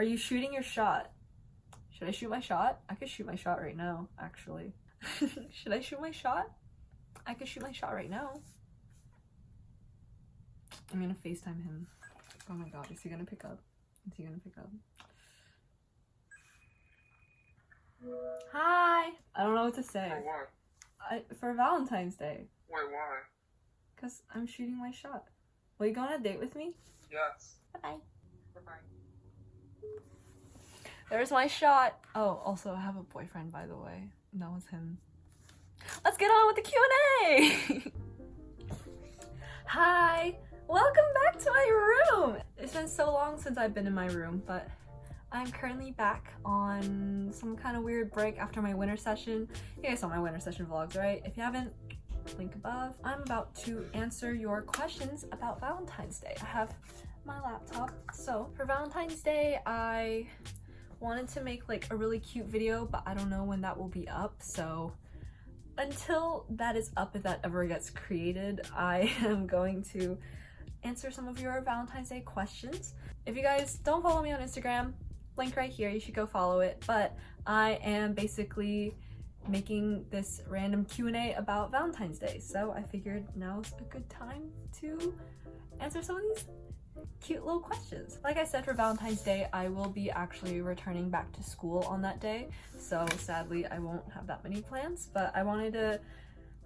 Are you shooting your shot? Should I shoot my shot? I could shoot my shot right now, actually. Should I shoot my shot? I could shoot my shot right now. I'm gonna FaceTime him. Oh my god, is he gonna pick up? Is he gonna pick up? Hi! I don't know what to say. For what? For Valentine's Day. Wait, why? Because I'm shooting my shot. Will you go on a date with me? Yes. Bye-bye. Bye-bye. There's my shot. Oh, also I have a boyfriend, by the way. And that was him. Let's get on with the Q&A! Hi! Welcome back to my room! It's been so long since I've been in my room, but I'm currently back on some kind of weird break after my winter session. You guys saw my winter session vlogs, right? If you haven't, link above. I'm about to answer your questions about Valentine's Day. I have my laptop. So for Valentine's Day, I wanted to make like a really cute video, but I don't know when that will be up. So until that is up, if that ever gets created, I am going to answer some of your Valentine's Day questions. If you guys don't follow me on Instagram, link right here, you should go follow it. But I am basically making this random Q&A about Valentine's Day, so I figured now's a good time to answer some of these cute little questions. Like I said, for Valentine's Day, I will be actually returning back to school on that day, so sadly I won't have that many plans, but I wanted to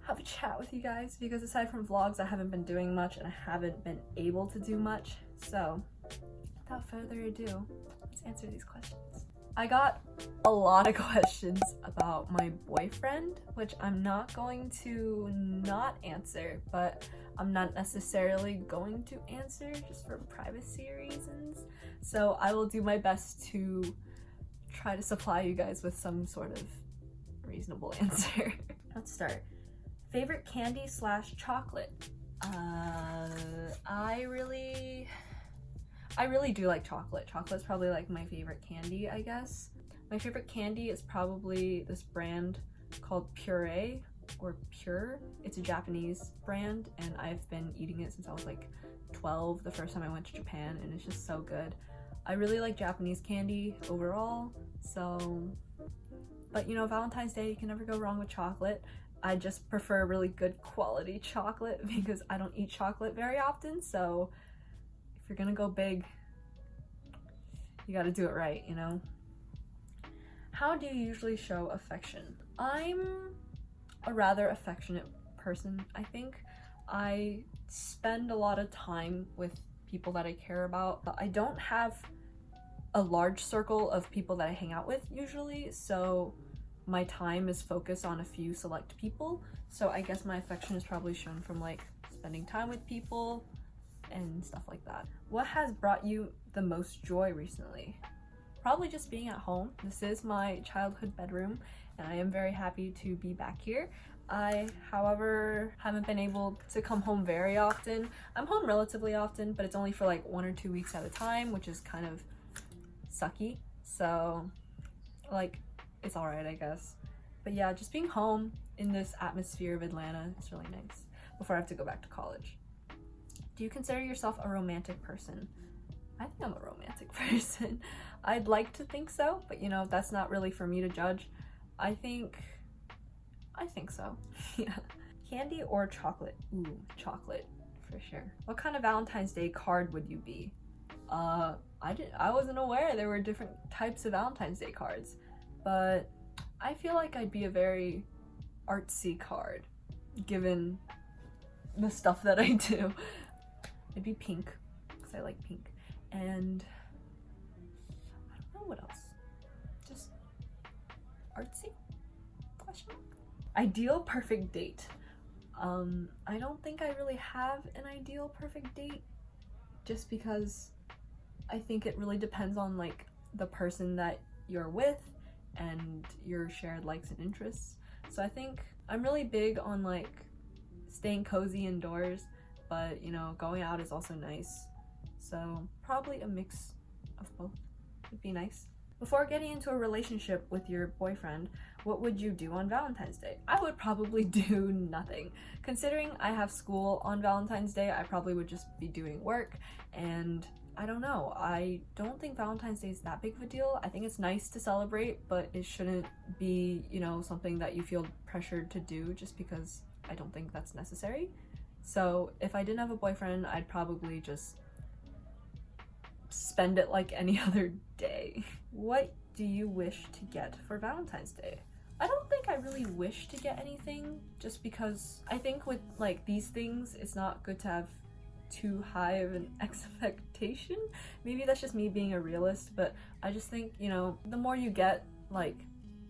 have a chat with you guys because aside from vlogs, I haven't been doing much and I haven't been able to do much. So without further ado, let's answer these questions. I got a lot of questions about my boyfriend, which I'm not going to not answer, but I'm not necessarily going to answer just for privacy reasons. So I will do my best to try to supply you guys with some sort of reasonable answer. Let's start. Favorite candy / chocolate? I really do like chocolate. Chocolate's probably like my favorite candy, I guess. My favorite candy is probably this brand called Puree or Pure. It's a Japanese brand and I've been eating it since I was like 12, the first time I went to Japan, and it's just so good. I really like Japanese candy overall, so, but you know, Valentine's Day, you can never go wrong with chocolate. I just prefer really good quality chocolate because I don't eat chocolate very often, so if you're gonna go big, you gotta do it right, you know? How do you usually show affection? I'm a rather affectionate person, I think. I spend a lot of time with people that I care about. I don't have a large circle of people that I hang out with usually, so my time is focused on a few select people. So I guess my affection is probably shown from like spending time with people and stuff like that. What has brought you the most joy recently? Probably just being at home. This is my childhood bedroom and I am very happy to be back here. I, however, haven't been able to come home very often. I'm home relatively often, but it's only for like 1 or 2 weeks at a time, which is kind of sucky. So like, it's alright, I guess. But yeah, just being home in this atmosphere of Atlanta is really nice before I have to go back to college. Do you consider yourself a romantic person? I think I'm a romantic person. I'd like to think so, but you know, that's not really for me to judge. I think so. Yeah. Candy or chocolate? Ooh, chocolate for sure. What kind of Valentine's Day card would you be? I wasn't aware there were different types of Valentine's Day cards, but I feel like I'd be a very artsy card given the stuff that I do. It'd be pink because I like pink, and I don't know what else. Just artsy? Question mark? Ideal perfect date. I don't think I really have an ideal perfect date, just because I think it really depends on like the person that you're with and your shared likes and interests. So I think I'm really big on like staying cozy indoors, but you know, going out is also nice. So probably a mix of both would be nice. Before getting into a relationship with your boyfriend, what would you do on Valentine's Day? I would probably do nothing. Considering I have school on Valentine's Day, I probably would just be doing work, and I don't know. I don't think Valentine's Day is that big of a deal. I think it's nice to celebrate, but it shouldn't be, you know, something that you feel pressured to do just because I don't think that's necessary. So if I didn't have a boyfriend, I'd probably just spend it like any other day. What do you wish to get for Valentine's Day? I don't think I really wish to get anything, just because I think with like these things, it's not good to have too high of an expectation. Maybe that's just me being a realist, but I just think, you know, the more you get, like,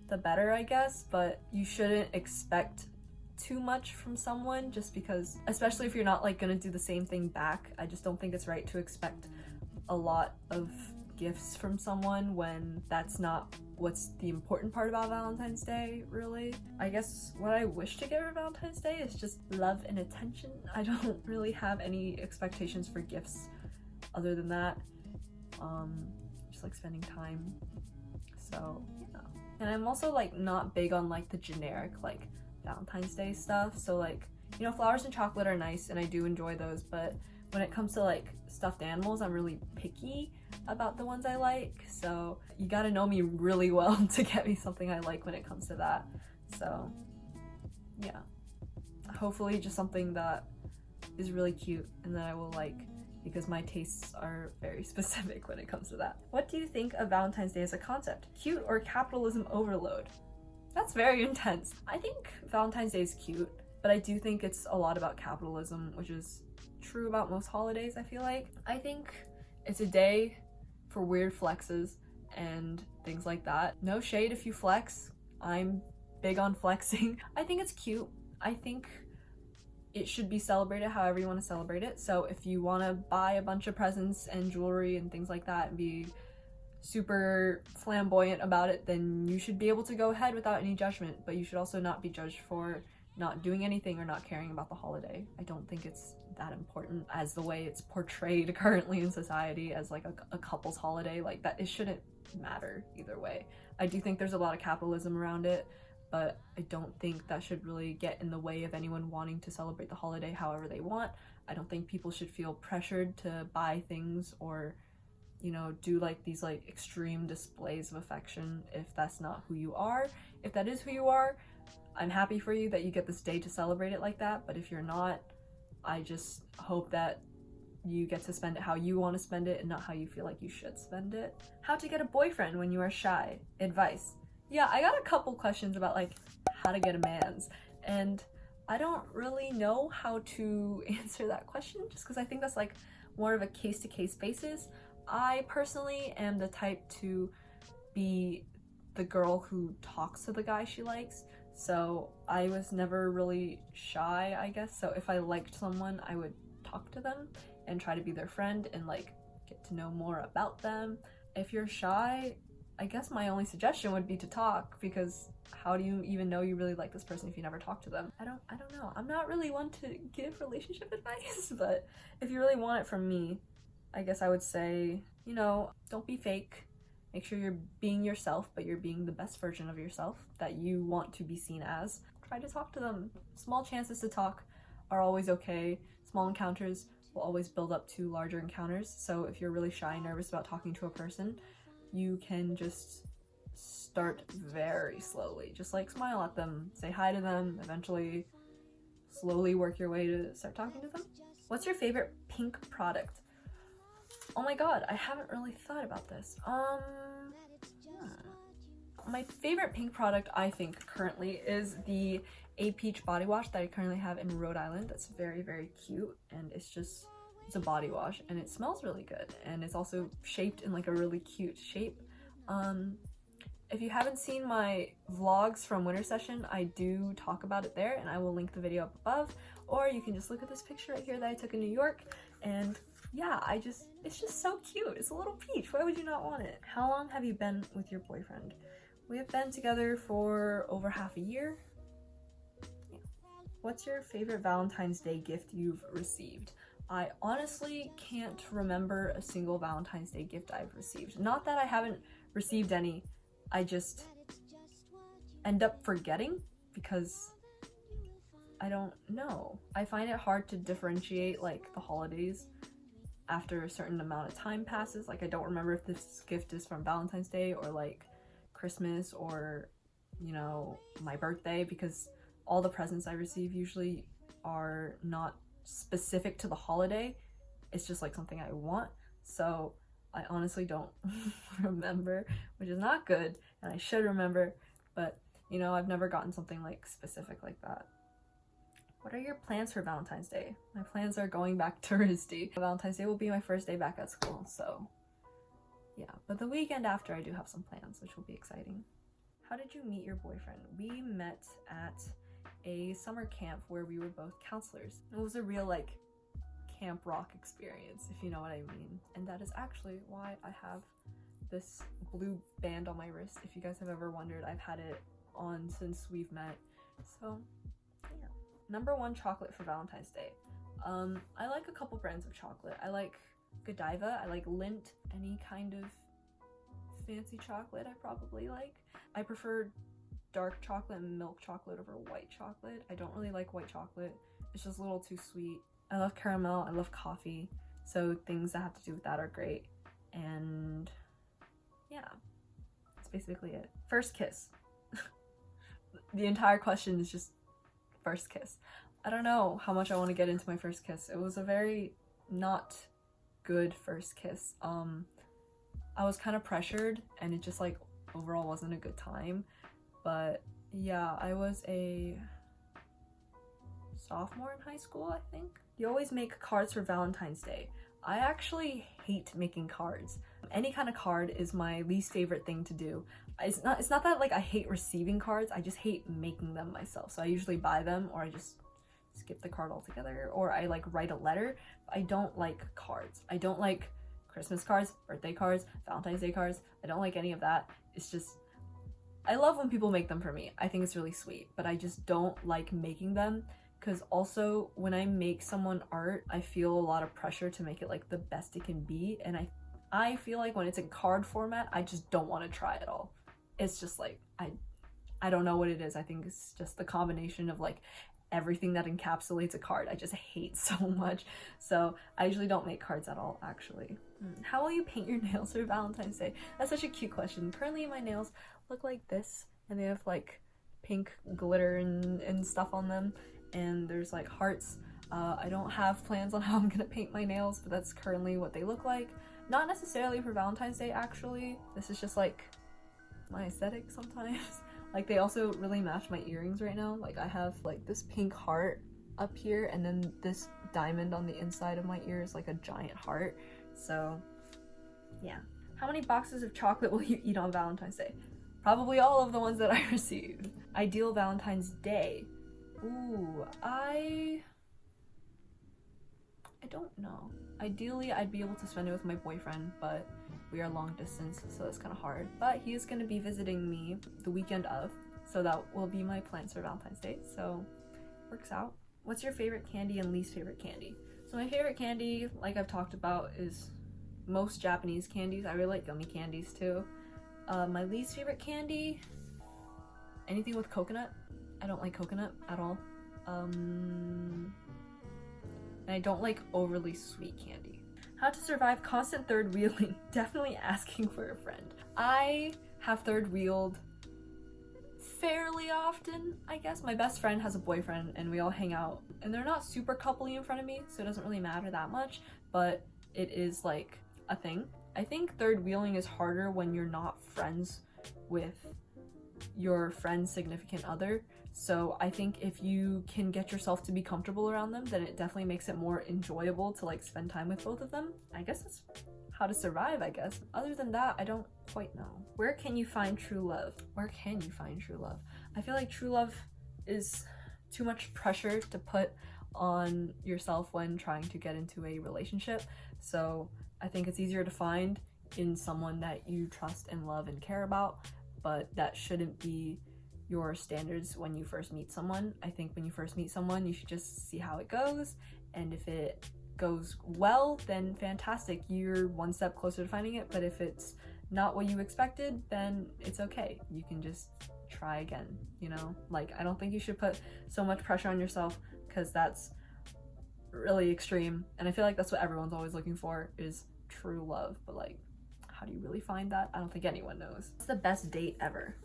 the better, I guess, but you shouldn't expect too much from someone just because, especially if you're not like gonna do the same thing back. I just don't think it's right to expect a lot of gifts from someone when that's not what's the important part about Valentine's Day, really. I guess what I wish to get for Valentine's Day is just love and attention. I don't really have any expectations for gifts other than that. Just like spending time. So yeah. And I'm also like not big on like the generic like Valentine's Day stuff. So like, you know, flowers and chocolate are nice and I do enjoy those, but when it comes to like stuffed animals, I'm really picky about the ones I like. So you gotta know me really well to get me something I like when it comes to that. So yeah, hopefully just something that is really cute and that I will like, because my tastes are very specific when it comes to that. What do you think of Valentine's Day as a concept? Cute or capitalism overload? That's very intense. I think Valentine's Day is cute, but I do think it's a lot about capitalism, which is true about most holidays, I feel like. I think it's a day for weird flexes and things like that. No shade if you flex. I'm big on flexing. I think it's cute. I think it should be celebrated however you want to celebrate it. So if you want to buy a bunch of presents and jewelry and things like that and be super flamboyant about it, then you should be able to go ahead without any judgment, but you should also not be judged for not doing anything or not caring about the holiday. I don't think it's that important as the way it's portrayed currently in society as like a couple's holiday. Like that, it shouldn't matter either way. I do think there's a lot of capitalism around it, but I don't think that should really get in the way of anyone wanting to celebrate the holiday however they want. I don't think people should feel pressured to buy things or, you know, do like these like extreme displays of affection if that's not who you are. If that is who you are, I'm happy for you that you get this day to celebrate it like that, but if you're not, I just hope that you get to spend it how you want to spend it and not how you feel like you should spend it. How to get a boyfriend when you are shy. Advice. Yeah, I got a couple questions about like how to get a man's, and I don't really know how to answer that question just because I think that's like more of a case-to-case basis. I personally am the type to be the girl who talks to the guy she likes. So I was never really shy, I guess. So if I liked someone, I would talk to them and try to be their friend and like get to know more about them. If you're shy, I guess my only suggestion would be to talk, because how do you even know you really like this person if you never talk to them? I don't know. I'm not really one to give relationship advice, but if you really want it from me, I guess I would say, you know, don't be fake. Make sure you're being yourself, but you're being the best version of yourself that you want to be seen as. Try to talk to them. Small chances to talk are always okay. Small encounters will always build up to larger encounters. So if you're really shy and nervous about talking to a person, you can just start very slowly. Just like smile at them, say hi to them, eventually slowly work your way to start talking to them. What's your favorite pink product? Oh my god, I haven't really thought about this. My favorite pink product, I think, currently is the A Peach body wash that I currently have in Rhode Island. That's very, very cute, and it's a body wash, and it smells really good, and it's also shaped in like a really cute shape. If you haven't seen my vlogs from winter session, I do talk about it there, and I will link the video up above, or you can just look at this picture right here that I took in New York, and yeah, it's just so cute. It's a little peach. Why would you not want it? How long have you been with your boyfriend? We have been together for over half a year. Yeah. What's your favorite Valentine's Day gift you've received? I honestly can't remember a single Valentine's Day gift I've received. Not that I haven't received any, I just end up forgetting because I don't know. I find it hard to differentiate like the holidays after a certain amount of time passes. Like, I don't remember if this gift is from Valentine's Day or like Christmas or, you know, my birthday, because all the presents I receive usually are not specific to the holiday. It's just like something I want. So I honestly don't remember, which is not good, and I should remember, but you know, I've never gotten something like specific like that. What are your plans for Valentine's Day? My plans are going back touristy. Valentine's Day will be my first day back at school, so yeah. But the weekend after, I do have some plans, which will be exciting. How did you meet your boyfriend? We met at a summer camp where we were both counselors. It was a real like camp rock experience, if you know what I mean. And that is actually why I have this blue band on my wrist. If you guys have ever wondered, I've had it on since we've met. So yeah. Number one chocolate for Valentine's Day. I like a couple brands of chocolate. I like Godiva, I like Lindt, any kind of fancy chocolate I probably like. I prefer dark chocolate and milk chocolate over white chocolate. I don't really like white chocolate. It's just a little too sweet. I love caramel, I love coffee, so things that have to do with that are great. And yeah, that's basically it. First kiss. The entire question is just first kiss. I don't know how much I want to get into my first kiss. It was a very not good first kiss. I was kind of pressured and it just like overall wasn't a good time. But yeah, I was a sophomore in high school, I think. You always make cards for Valentine's Day. I actually hate making cards. Any kind of card is my least favorite thing to do. It's not that like I hate receiving cards, I just hate making them myself. So I usually buy them, or I just skip the card altogether, or I like write a letter. I don't like cards. I don't like Christmas cards, birthday cards, Valentine's Day cards. I don't like any of that. It's just, I love when people make them for me. I think it's really sweet, but I just don't like making them, because also when I make someone art, I feel a lot of pressure to make it like the best it can be, and I feel like when it's in card format, I just don't want to try at all. It's just like, I don't know what it is. I think it's just the combination of like everything that encapsulates a card I just hate so much. So I usually don't make cards at all, actually. How will you paint your nails for Valentine's Day? That's such a cute question. Currently my nails look like this, and they have like pink glitter and stuff on them, and there's like hearts. I don't have plans on how I'm gonna paint my nails, but that's currently what they look like. Not necessarily for Valentine's Day, actually. This is just like my aesthetic sometimes. Like, they also really match my earrings right now. Like, I have like this pink heart up here, and then this diamond on the inside of my ear is like a giant heart. So yeah. How many boxes of chocolate will you eat on Valentine's Day? Probably all of the ones that I received. Ideal Valentine's Day. Ooh, I don't know. Ideally, I'd be able to spend it with my boyfriend, but we are long distance, so that's kind of hard. But he is going to be visiting me the weekend of, so that will be my plans for Valentine's Day, so works out. What's your favorite candy and least favorite candy? So my favorite candy, like I've talked about, is most Japanese candies. I really like gummy candies too. My least favorite candy, anything with coconut. I don't like coconut at all. And I don't like overly sweet candy. How to survive constant third wheeling? Definitely asking for a friend. I have third wheeled fairly often, I guess. My best friend has a boyfriend and we all hang out, and they're not super coupley in front of me, so it doesn't really matter that much, but it is like a thing. I think third wheeling is harder when you're not friends with your friend's significant other. So I think if you can get yourself to be comfortable around them, then it definitely makes it more enjoyable to like spend time with both of them. I guess that's how to survive, I guess. Other than that, I don't quite know. Where can you find true love? Where can you find true love? I feel like true love is too much pressure to put on yourself when trying to get into a relationship. So I think it's easier to find in someone that you trust and love and care about, but that shouldn't be your standards when you first meet someone. I think when you first meet someone, you should just see how it goes, and if it goes well, then fantastic, you're one step closer to finding it. But if it's not what you expected, then it's okay, you can just try again, you know? Like, I don't think you should put so much pressure on yourself, because that's really extreme, and I feel like that's what everyone's always looking for, is true love. But like, how do you really find that? I don't think anyone knows. What's the best date ever?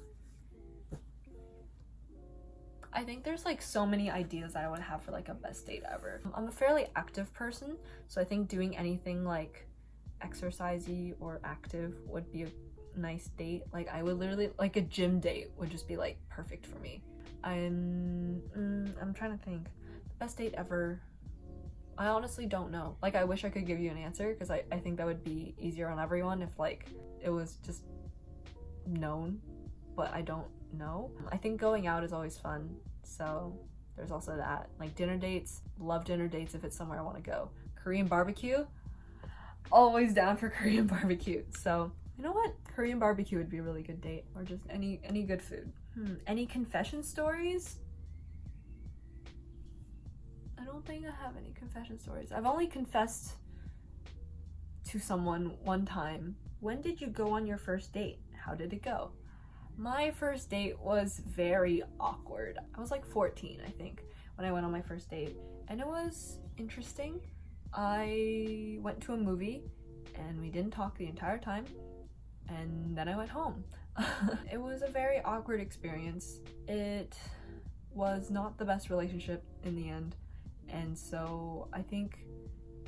I think there's like so many ideas that I would have for like a best date ever. I'm a fairly active person, so I think doing anything like exercisey or active would be a nice date. Like I would literally, like a gym date would just be like perfect for me. I'm trying to think. The best date ever, I honestly don't know. Like I wish I could give you an answer, because I think that would be easier on everyone if like it was just known, but I don't know. I think going out is always fun, so there's also that. Like dinner dates, love dinner dates if it's somewhere I want to go. Korean barbecue, always down for Korean barbecue. So you know what, Korean barbecue would be a really good date, or just any good food. Any confession stories? I don't think I have any confession stories. I've only confessed to someone one time. When did you go on your first date? How did it go? My first date was very awkward. I was like 14, I think, when I went on my first date, and it was interesting. I went to a movie and we didn't talk the entire time, and then I went home. It was a very awkward experience. It was not the best relationship in the end, and so I think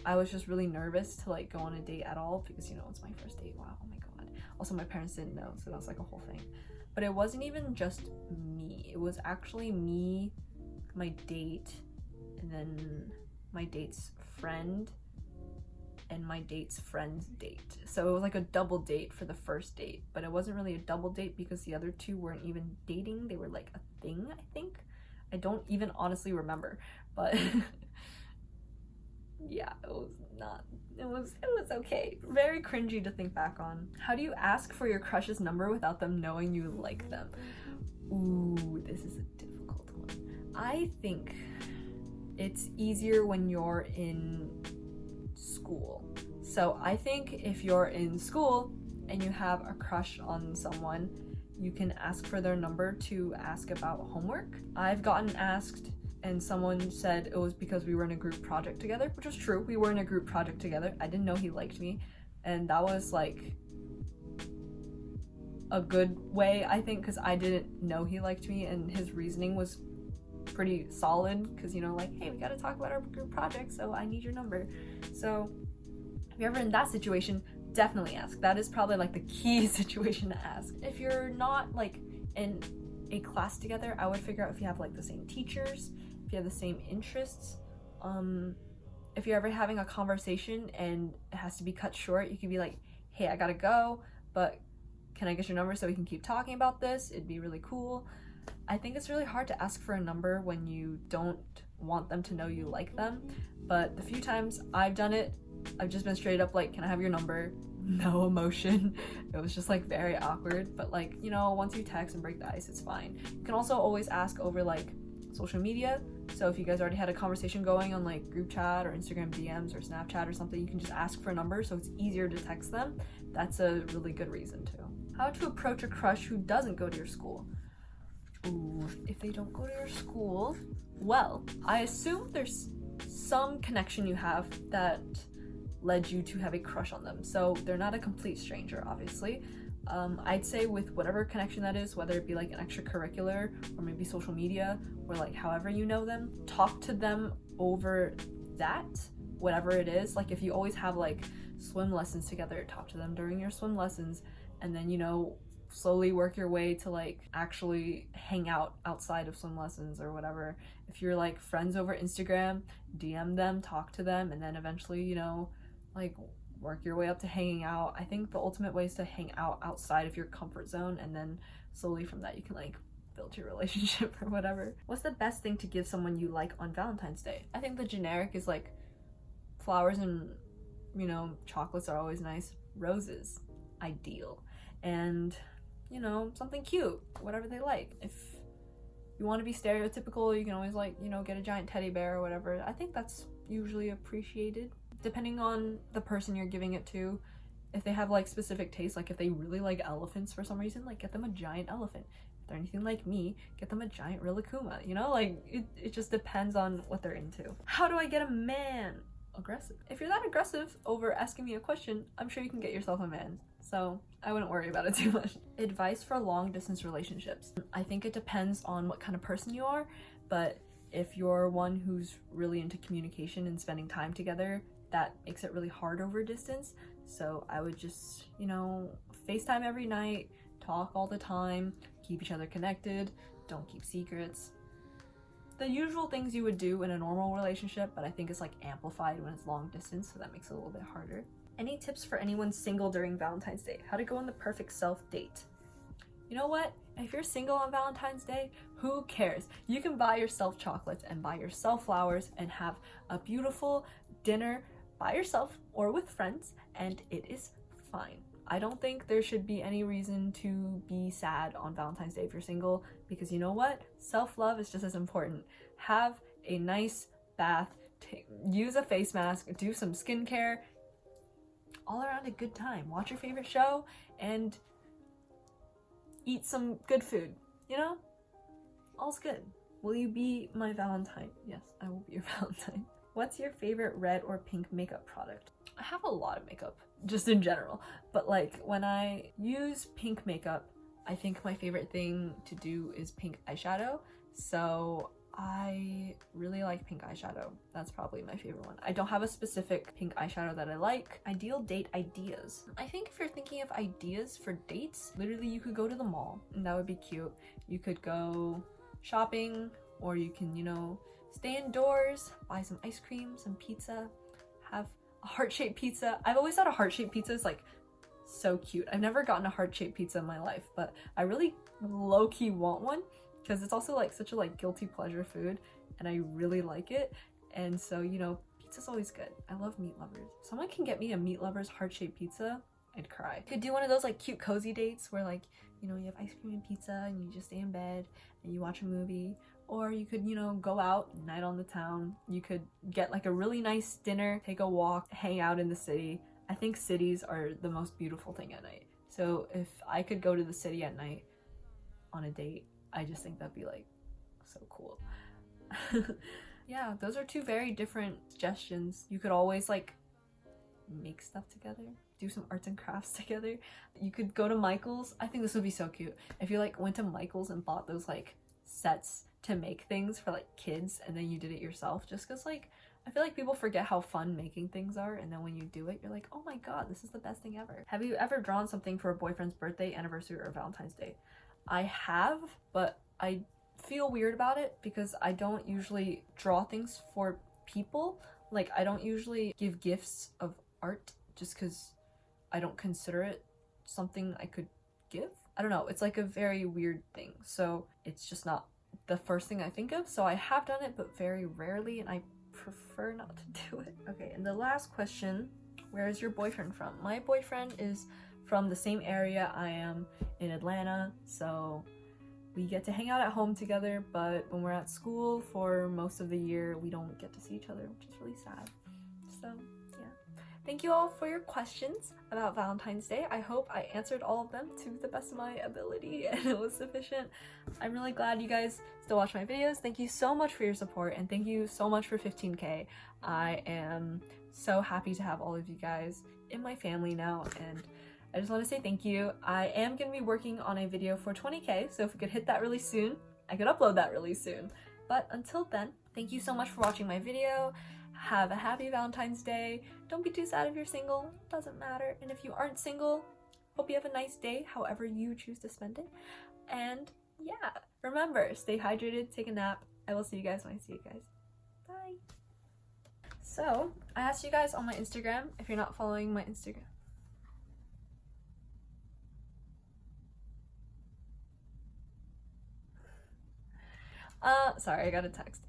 I was just really nervous to like go on a date at all, because you know, it's my first date. Wow, oh my god. Also, my parents didn't know, so that was like a whole thing. But it wasn't even just me. It was actually me, my date, and then my date's friend, and my date's friend's date. So it was like a double date for the first date, but it wasn't really a double date because the other two weren't even dating. They were like a thing, I think. I don't even honestly remember, but yeah, it was okay. Very cringy to think back on. How do you ask for your crush's number without them knowing you like them? Ooh, this is a difficult one. I think it's easier when you're in school. So I think if you're in school and you have a crush on someone, you can ask for their number to ask about homework. I've gotten asked and someone said it was because we were in a group project together, which was true. We were in a group project together. I didn't know he liked me, and that was like a good way, I think, because I didn't know he liked me, and his reasoning was pretty solid, because you know, like, hey, we gotta talk about our group project, so I need your number. So if you're ever in that situation, definitely ask. That is probably like the key situation to ask. If you're not like in a class together, I would figure out if you have like the same teachers, if you have the same interests. If you're ever having a conversation and it has to be cut short, you can be like, hey, I gotta go, but can I get your number so we can keep talking about this? It'd be really cool. I think it's really hard to ask for a number when you don't want them to know you like them, but the few times I've done it, I've just been straight up like, can I have your number? No emotion. It was just like very awkward, but like, you know, once you text and break the ice, it's fine. You can also always ask over like social media. So if you guys already had a conversation going on like group chat or Instagram DMs or Snapchat or something, you can just ask for a number so it's easier to text them. That's a really good reason too. How to approach a crush who doesn't go to your school? Ooh, if they don't go to your school, well, I assume there's some connection you have that led you to have a crush on them. So they're not a complete stranger, obviously. I'd say with whatever connection that is, whether it be like an extracurricular or maybe social media or like however you know them, talk to them over that, whatever it is. Like if you always have like swim lessons together, talk to them during your swim lessons, and then, you know, slowly work your way to like actually hang out outside of swim lessons or whatever. If you're like friends over Instagram, DM them, talk to them, and then eventually, you know, like work your way up to hanging out. I think the ultimate way is to hang out outside of your comfort zone, and then slowly from that you can like build your relationship or whatever. What's the best thing to give someone you like on Valentine's Day? I think the generic is like flowers and, you know, chocolates are always nice. Roses, ideal. And, you know, something cute, whatever they like. If you want to be stereotypical, you can always like, you know, get a giant teddy bear or whatever. I think that's usually appreciated. Depending on the person you're giving it to, If they have like specific tastes, like if they really like elephants for some reason, like get them a giant elephant. If they're anything like me, get them a giant Rilakkuma, you know? Like it just depends on what they're into. How do I get a man? Aggressive. If you're that aggressive over asking me a question, I'm sure you can get yourself a man. So I wouldn't worry about it too much. Advice for long distance relationships. I think it depends on what kind of person you are, but if you're one who's really into communication and spending time together, that makes it really hard over distance. So I would just, you know, FaceTime every night, talk all the time, keep each other connected, don't keep secrets. The usual things you would do in a normal relationship, but I think it's like amplified when it's long distance, so that makes it a little bit harder. Any tips for anyone single during Valentine's Day? How to go on the perfect self-date? You know what? If you're single on Valentine's Day, who cares? You can buy yourself chocolates and buy yourself flowers and have a beautiful dinner by yourself or with friends, and it is fine. I don't think there should be any reason to be sad on Valentine's Day if you're single, because you know what? Self-love is just as important. Have a nice bath, use a face mask, do some skincare, all around a good time. Watch your favorite show and eat some good food, you know? All's good. Will you be my Valentine? Yes, I will be your Valentine. What's your favorite red or pink makeup product? I have a lot of makeup, just in general, but like when I use pink makeup, I think my favorite thing to do is pink eyeshadow. So I really like pink eyeshadow. That's probably my favorite one. I don't have a specific pink eyeshadow that I like. Ideal date ideas. I think if you're thinking of ideas for dates, literally you could go to the mall and that would be cute. You could go shopping, or you can, you know, stay indoors, buy some ice cream, some pizza, have a heart-shaped pizza. I've always thought a heart-shaped pizza is like so cute. I've never gotten a heart-shaped pizza in my life, but I really low-key want one because it's also like such a like guilty pleasure food and I really like it. And so, you know, pizza's always good. I love meat lovers. If someone can get me a meat lovers heart-shaped pizza, I'd cry. Could do one of those like cute cozy dates where like, you know, you have ice cream and pizza and you just stay in bed and you watch a movie. Or you could, you know, go out, night on the town. You could get like a really nice dinner, take a walk, hang out in the city. I think cities are the most beautiful thing at night. So if I could go to the city at night on a date, I just think that'd be like so cool. Yeah, those are two very different suggestions. You could always like make stuff together, do some arts and crafts together. You could go to Michael's. I think this would be so cute. If you like went to Michael's and bought those like sets to make things for like kids and then you did it yourself, just because like I feel like people forget how fun making things are, and then when you do it you're like, oh my god, this is the best thing ever. Have you ever drawn something for a boyfriend's birthday, anniversary, or Valentine's Day? I have, but I feel weird about it because I don't usually draw things for people. Like I don't usually give gifts of art just because I don't consider it something I could give. I don't know, it's like a very weird thing, so it's just not the first thing I think of. So I have done it, but very rarely, and I prefer not to do it. Okay, and the last question, where is your boyfriend from? My boyfriend is from the same area I am in Atlanta, so we get to hang out at home together, but when we're at school for most of the year, we don't get to see each other, which is really sad. So yeah. Thank you all for your questions about Valentine's Day. I hope I answered all of them to the best of my ability and it was sufficient. I'm really glad you guys still watch my videos. Thank you so much for your support, and thank you so much for 15K. I am so happy to have all of you guys in my family now, and I just want to say thank you. I am going to be working on a video for 20K, so if we could hit that really soon, I could upload that really soon. But until then, thank you so much for watching my video. Have a happy Valentine's Day. Don't be too sad if you're single. Doesn't matter. And if you aren't single, hope you have a nice day, however you choose to spend it. And yeah, remember, stay hydrated, take a nap. I will see you guys when I see you guys. Bye. So, I asked you guys on my Instagram, if you're not following my Instagram. Sorry, I got a text.